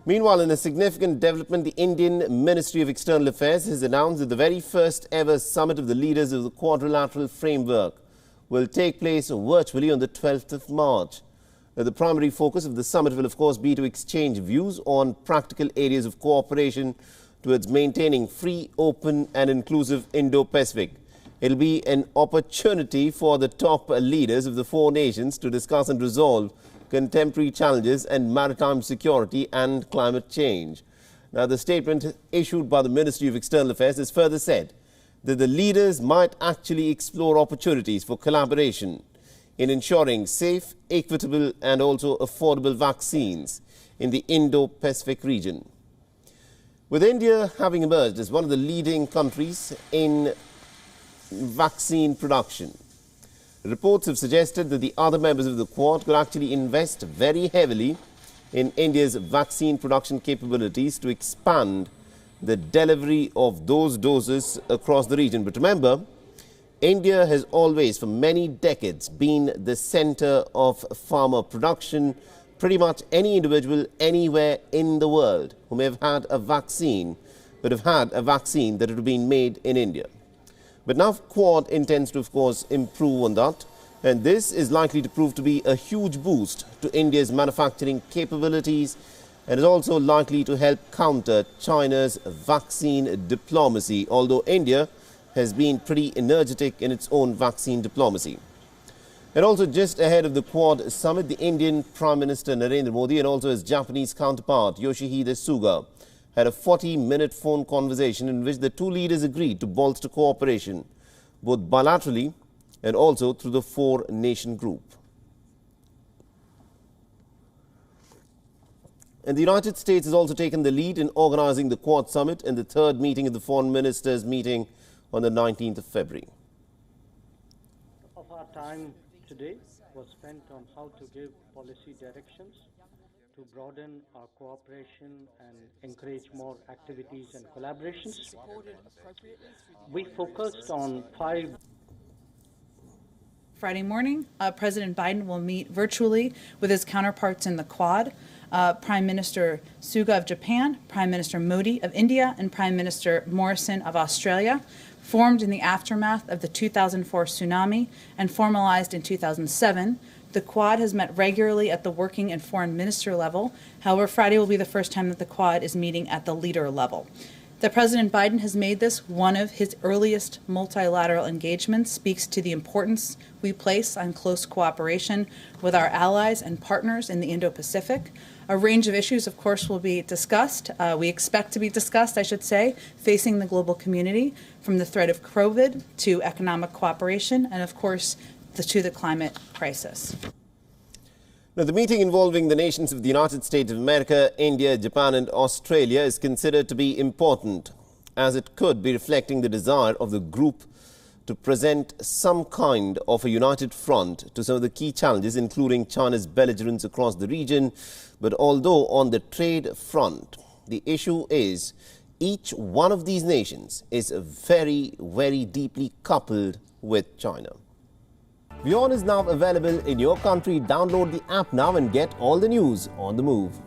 Meanwhile, in a significant development, the Indian Ministry of External Affairs has announced that the very first ever summit of the leaders of the Quadrilateral Framework will take place virtually on the 12th of March. The primary focus of the summit will, of course, be to exchange views on practical areas of cooperation towards maintaining free, open and inclusive Indo-Pacific. It will be an opportunity for the top leaders of the four nations to discuss and resolve contemporary challenges and maritime security and climate change. Now, the statement issued by the Ministry of External Affairs has further said that the leaders might actually explore opportunities for collaboration in ensuring safe, equitable and also affordable vaccines in the Indo-Pacific region. With India having emerged as one of the leading countries in vaccine production, reports have suggested that the other members of the Quad could actually invest very heavily in India's vaccine production capabilities to expand the delivery of those doses across the region. But remember, India has always, for many decades, been the center of pharma production. Pretty much any individual anywhere in the world who may have had a vaccine would have had a vaccine that had been made in India. But now Quad intends to, of course, improve on that, and this is likely to prove to be a huge boost to India's manufacturing capabilities and is also likely to help counter China's vaccine diplomacy, although India has been pretty energetic in its own vaccine diplomacy. And also just ahead of the Quad summit, the Indian Prime Minister Narendra Modi and also his Japanese counterpart Yoshihide Suga had a 40-minute phone conversation in which the two leaders agreed to bolster cooperation, both bilaterally and also through the four-nation group. And the United States has also taken the lead in organizing the Quad summit and the third meeting of the foreign ministers meeting on the 19th of February. Of our time today was spent on how to give policy directions to broaden our cooperation and encourage more activities and collaborations. We focused on 5. Friday morning, President Biden will meet virtually with his counterparts in the Quad, Prime Minister Suga of Japan, Prime Minister Modi of India, and Prime Minister Morrison of Australia. Formed in the aftermath of the 2004 tsunami and formalized in 2007, the Quad has met regularly at the working and foreign minister level. However, Friday will be the first time that the Quad is meeting at the leader level. That President Biden has made this one of his earliest multilateral engagements speaks to the importance we place on close cooperation with our allies and partners in the Indo-Pacific. A range of issues, of course, will be discussed. We expect to be discussed, I should say, facing the global community, from the threat of COVID to economic cooperation and, of course, to the climate crisis. Now, the meeting involving the nations of the United States of America, India, Japan and Australia is considered to be important, as it could be reflecting the desire of the group to present some kind of a united front to some of the key challenges, including China's belligerence across the region. But although on the trade front, the issue is each one of these nations is very, very deeply coupled with China. WION is now available in your country. Download the app now and get all the news on the move.